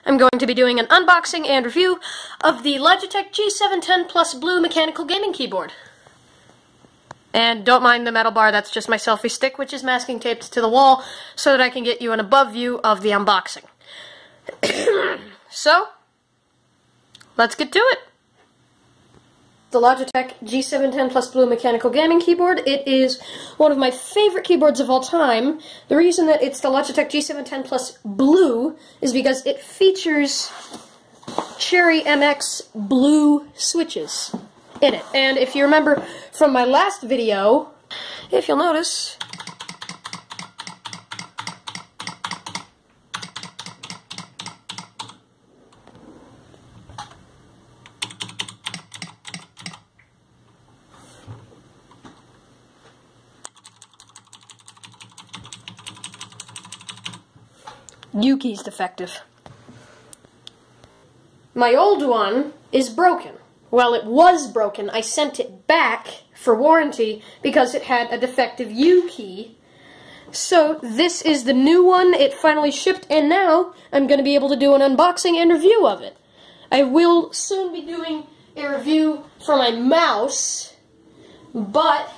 I'm going to be doing an unboxing and review of the Logitech G710 Plus Blue mechanical gaming keyboard. And don't mind the metal bar, that's just my selfie stick, which is masking taped to the wall so that I can get you an above view of the unboxing. So, let's get to it. The Logitech G710 Plus Blue mechanical gaming keyboard. It is one of my favorite keyboards of all time. The reason that it's the Logitech G710 Plus Blue is because it features Cherry MX blue switches in it. And if you remember from my last video, if you'll notice, U-key's defective. My old one is broken. Well, it was broken. I sent it back for warranty because it had a defective U-key. So this is the new one. It finally shipped, and now I'm going to be able to do an unboxing and review of it. I will soon be doing a review for my mouse, but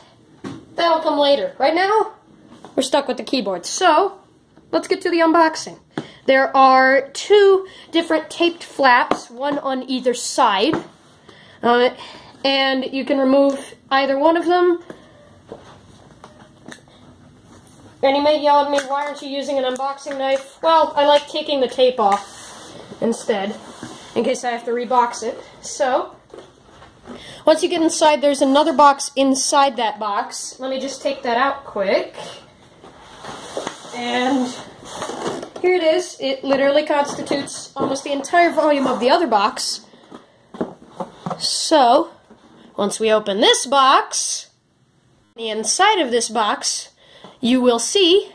that'll come later. Right now, we're stuck with the keyboard. So, let's get to the unboxing. There are two different taped flaps, one on either side, and you can remove either one of them. And you may yell at me, why aren't you using an unboxing knife? Well, I like taking the tape off instead, in case I have to rebox it. So, once you get inside, there's another box inside that box. Let me just take that out quick. And here it is. It literally constitutes almost the entire volume of the other box. So, once we open this box, the inside of this box, you will see,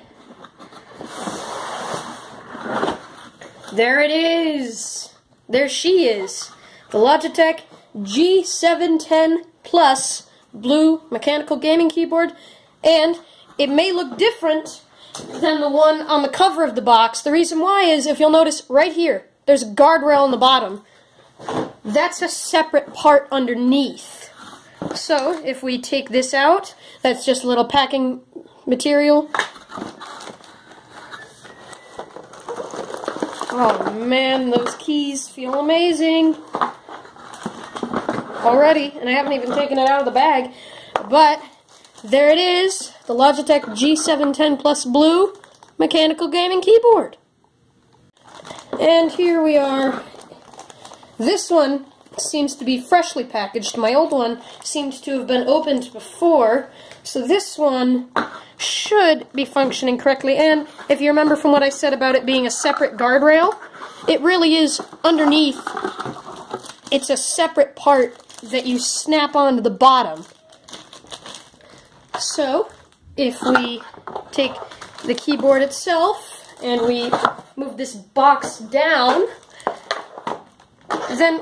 there it is. There she is. The Logitech G710 Plus Blue mechanical gaming keyboard. And it may look different than the one on the cover of the box. The reason why is, if you'll notice right here, there's a guardrail on the bottom. That's a separate part underneath. So, if we take this out, that's just a little packing material. Oh man, those keys feel amazing already, and I haven't even taken it out of the bag, but there it is, the Logitech G710 Plus Blue mechanical gaming keyboard. And here we are. This one seems to be freshly packaged. My old one seemed to have been opened before, so this one should be functioning correctly. And if you remember from what I said about it being a separate guardrail, it really is underneath. It's a separate part that you snap onto the bottom. So, if we take the keyboard itself and we move this box down, then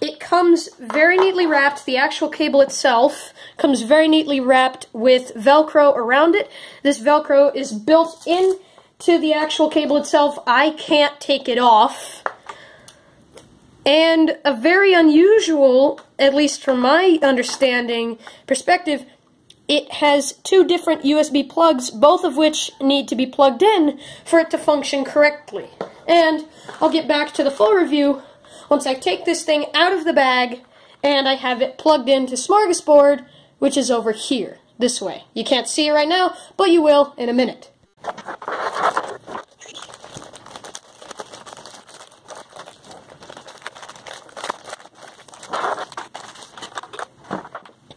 it comes very neatly wrapped. The actual cable itself comes very neatly wrapped with Velcro around it. This Velcro is built into the actual cable itself. I can't take it off. And a very unusual, at least from my understanding perspective, it has two different USB plugs, both of which need to be plugged in for it to function correctly. And I'll get back to the full review once I take this thing out of the bag and I have it plugged into Smorgasbord, which is over here, this way. You can't see it right now, but you will in a minute.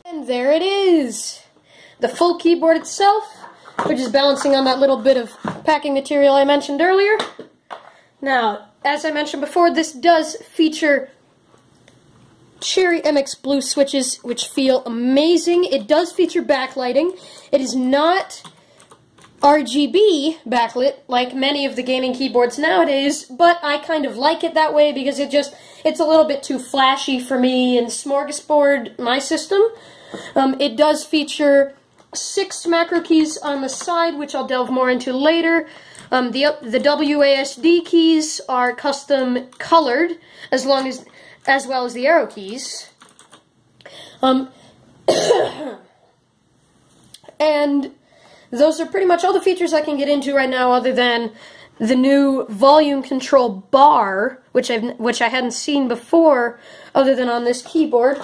And there it is. The full keyboard itself, which is balancing on that little bit of packing material I mentioned earlier. Now, as I mentioned before, this does feature Cherry MX blue switches, which feel amazing. It does feature backlighting. It is not RGB backlit like many of the gaming keyboards nowadays, but I kind of like it that way because it's a little bit too flashy for me in Smorgasbord, my system. It does feature 6 macro keys on the side, which I'll delve more into later. The WASD keys are custom colored, as well as the arrow keys. And those are pretty much all the features I can get into right now, other than the new volume control bar, which I hadn't seen before, other than on this keyboard,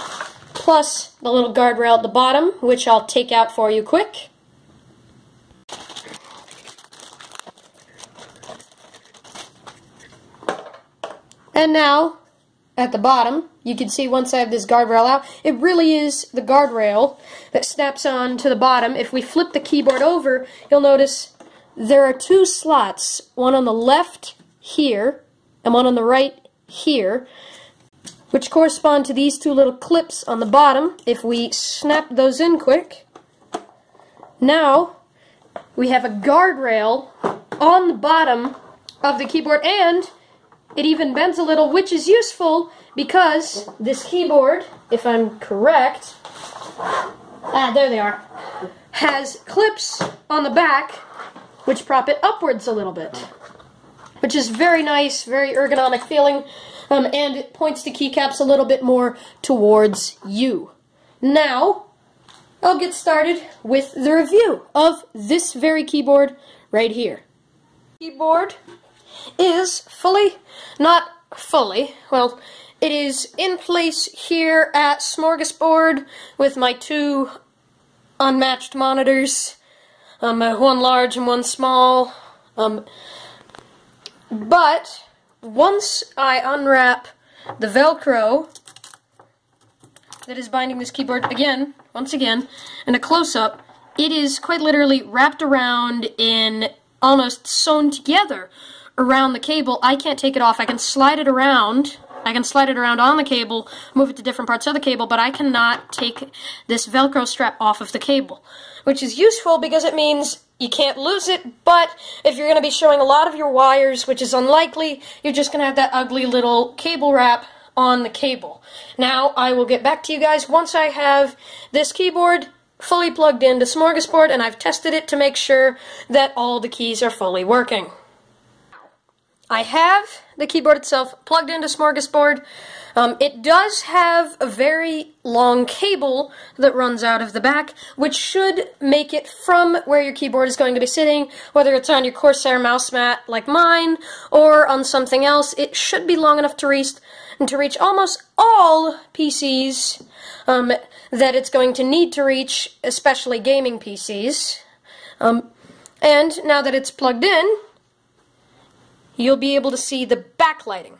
plus the little guardrail at the bottom, which I'll take out for you quick. And now, at the bottom, you can see once I have this guardrail out, it really is the guardrail that snaps on to the bottom. If we flip the keyboard over, you'll notice there are two slots, one on the left here, and one on the right here, which correspond to these two little clips on the bottom. If we snap those in quick, now we have a guardrail on the bottom of the keyboard, and it even bends a little, which is useful because this keyboard, if I'm correct, there they are, has clips on the back which prop it upwards a little bit, which is very nice, very ergonomic feeling, and it points the keycaps a little bit more towards you. Now, I'll get started with the review of this very keyboard right here. Keyboard is not fully, well, it is in place here at Smorgasbord with my two unmatched monitors, one large and one small, but once I unwrap the Velcro that is binding this keyboard, once again, in a close-up, it is quite literally wrapped around in almost sewn together around the cable. I can't take it off. I can slide it around. I can slide it around on the cable, move it to different parts of the cable, but I cannot take this Velcro strap off of the cable, which is useful because it means you can't lose it, but if you're going to be showing a lot of your wires, which is unlikely, you're just going to have that ugly little cable wrap on the cable. Now, I will get back to you guys once I have this keyboard fully plugged into Smorgasbord, and I've tested it to make sure that all the keys are fully working. I have the keyboard itself plugged into Smorgasbord. It does have a very long cable that runs out of the back, which should make it from where your keyboard is going to be sitting, whether it's on your Corsair mouse mat like mine, or on something else. It should be long enough to reach almost all PCs that it's going to need to reach, especially gaming PCs. And now that it's plugged in, you'll be able to see the backlighting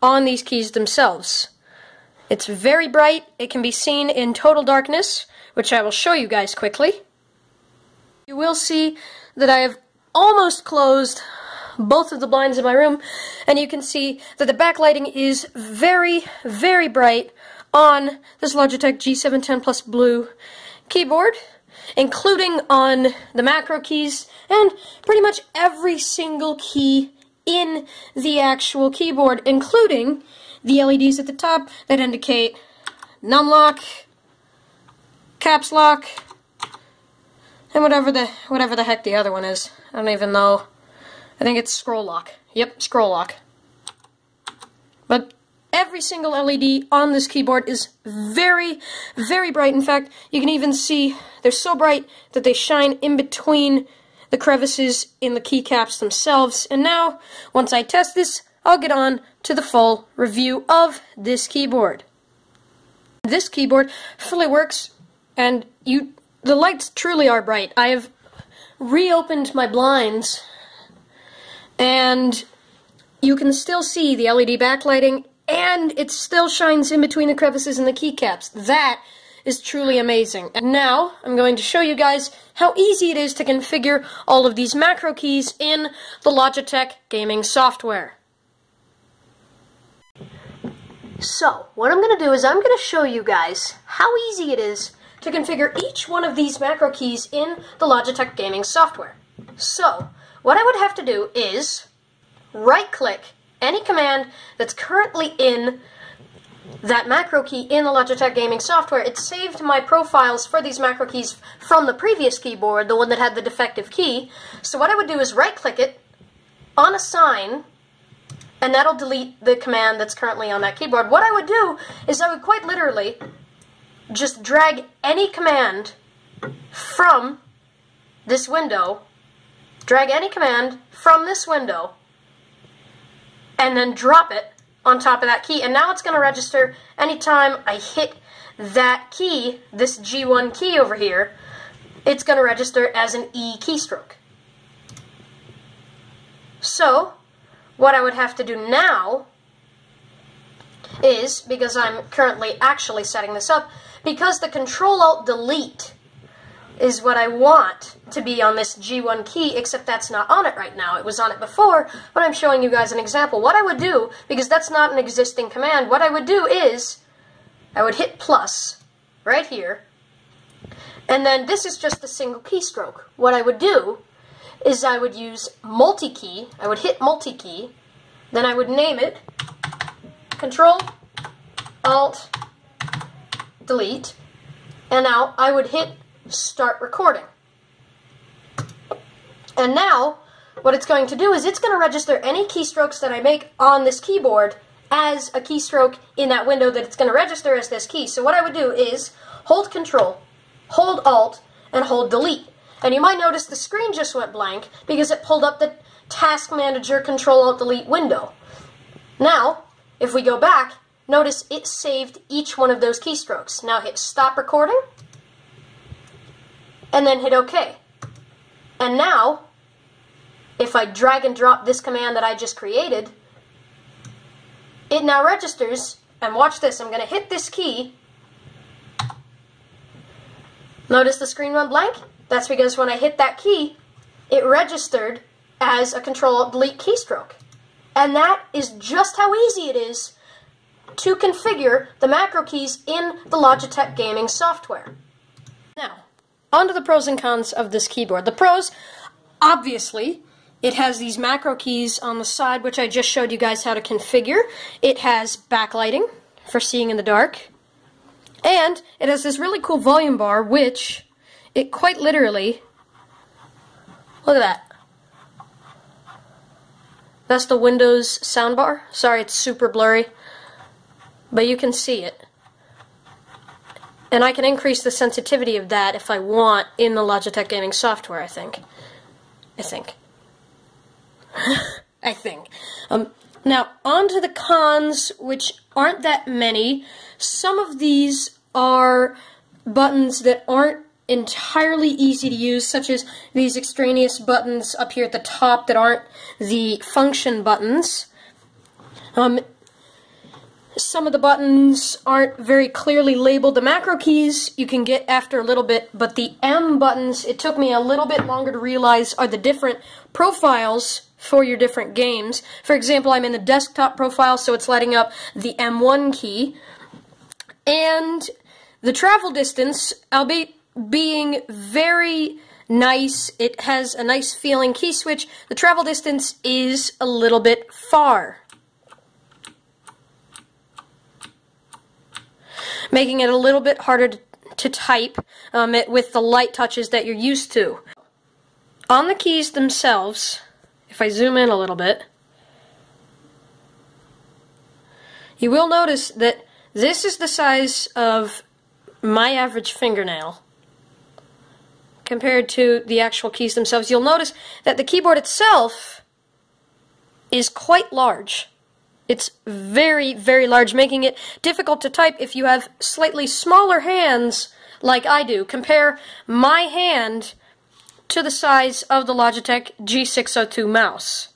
on these keys themselves. It's very bright. It can be seen in total darkness, which I will show you guys quickly. You will see that I have almost closed both of the blinds in my room, and you can see that the backlighting is very, very bright on this Logitech G710 Plus Blue keyboard, including on the macro keys and pretty much every single key in the actual keyboard, including the LEDs at the top that indicate numlock, caps lock, and whatever the heck the other one is. I don't even know. I think it's scroll lock. Yep, scroll lock. But every single LED on this keyboard is very, very bright. In fact, you can even see they're so bright that they shine in between the crevices in the keycaps themselves. And now, once I test this, I'll get on to the full review of this keyboard. This keyboard fully works, and the lights truly are bright. I have reopened my blinds, and you can still see the LED backlighting, and it still shines in between the crevices and the keycaps. That is truly amazing. And now, I'm going to show you guys how easy it is to configure all of these macro keys in the Logitech gaming software. So, what I'm going to do is I'm going to show you guys how easy it is to configure each one of these macro keys in the Logitech gaming software. So, what I would have to do is right-click any command that's currently in that macro key in the Logitech gaming software. It saved my profiles for these macro keys from the previous keyboard, the one that had the defective key. So what I would do is right-click it, on a sign, and that'll delete the command that's currently on that keyboard. What I would do is I would quite literally just drag any command from this window, and then drop it on top of that key. And now it's going to register anytime I hit that key, this G1 key over here, it's going to register as an E keystroke. So, what I would have to do now is, because I'm currently actually setting this up, because the Control-Alt-Delete is what I want to be on this G1 key, except that's not on it right now. It was on it before, but I'm showing you guys an example. What I would do, because that's not an existing command, what I would do is, I would hit plus right here, and then this is just a single keystroke. What I would do is I would use multi-key, I would hit multi-key, then I would name it Control-Alt-Delete, and now I would hit start recording. And now, what it's going to do is it's going to register any keystrokes that I make on this keyboard as a keystroke in that window that it's going to register as this key. So what I would do is hold Control, hold Alt, and hold Delete. And you might notice the screen just went blank because it pulled up the Task Manager Control-Alt-Delete window. Now, if we go back, notice it saved each one of those keystrokes. Now hit stop recording, and then hit OK. And now, if I drag and drop this command that I just created, it now registers, and watch this, I'm going to hit this key. Notice the screen went blank? That's because when I hit that key, it registered as a Control-Alt-Delete keystroke. And that is just how easy it is to configure the macro keys in the Logitech gaming software. Now, on to the pros and cons of this keyboard. The pros, obviously, it has these macro keys on the side, which I just showed you guys how to configure. It has backlighting for seeing in the dark. And it has this really cool volume bar, which it quite literally, look at that. That's the Windows soundbar. Sorry, it's super blurry, but you can see it. And I can increase the sensitivity of that if I want in the Logitech gaming software, I think. Now, on to the cons, which aren't that many. Some of these are buttons that aren't entirely easy to use, such as these extraneous buttons up here at the top that aren't the function buttons. Some of the buttons aren't very clearly labeled. The macro keys you can get after a little bit, but the M buttons, it took me a little bit longer to realize, are the different profiles for your different games. For example, I'm in the desktop profile, so it's lighting up the M1 key. And the travel distance, albeit being very nice, it has a nice feeling key switch, the travel distance is a little bit far, making it a little bit harder to type with the light touches that you're used to. On the keys themselves, if I zoom in a little bit, you will notice that this is the size of my average fingernail compared to the actual keys themselves. You'll notice that the keyboard itself is quite large. It's very, very large, making it difficult to type if you have slightly smaller hands like I do. Compare my hand to the size of the Logitech G610 mouse.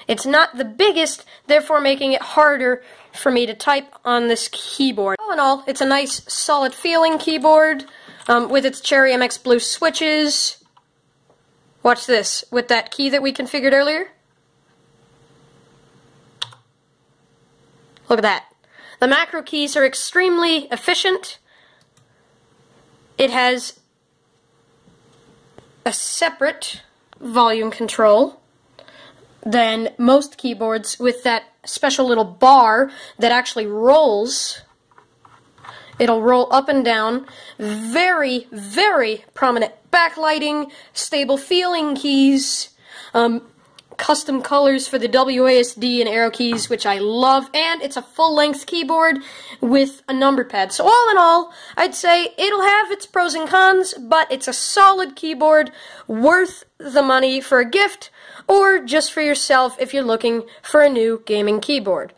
It's not the biggest, therefore making it harder for me to type on this keyboard. All in all, it's a nice, solid feeling keyboard with its Cherry MX Blue switches. Watch this, with that key that we configured earlier. Look at that. The macro keys are extremely efficient. It has a separate volume control than most keyboards with that special little bar that actually rolls. It'll roll up and down. Very, very prominent backlighting, stable feeling keys, custom colors for the WASD and arrow keys, which I love, and it's a full-length keyboard with a number pad. So all in all, I'd say it'll have its pros and cons, but it's a solid keyboard, worth the money for a gift, or just for yourself if you're looking for a new gaming keyboard.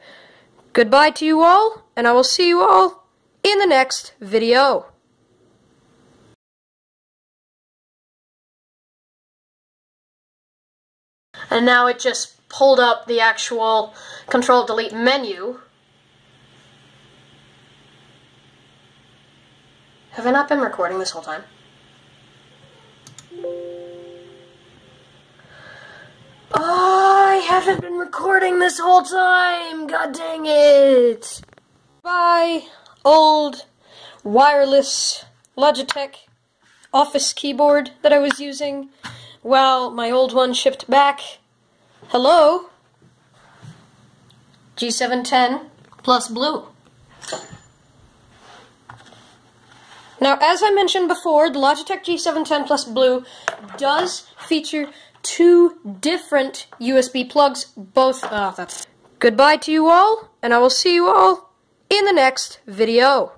Goodbye to you all, and I will see you all in the next video. And now it just pulled up the actual Control-Delete menu. Have I not been recording this whole time? Oh, I haven't been recording this whole time! God dang it! Bye, old wireless Logitech office keyboard that I was using. Well, my old one shipped back. Hello? G710 plus blue. Now, as I mentioned before, the Logitech G710 plus blue does feature two different USB plugs, both, Goodbye to you all, and I will see you all in the next video.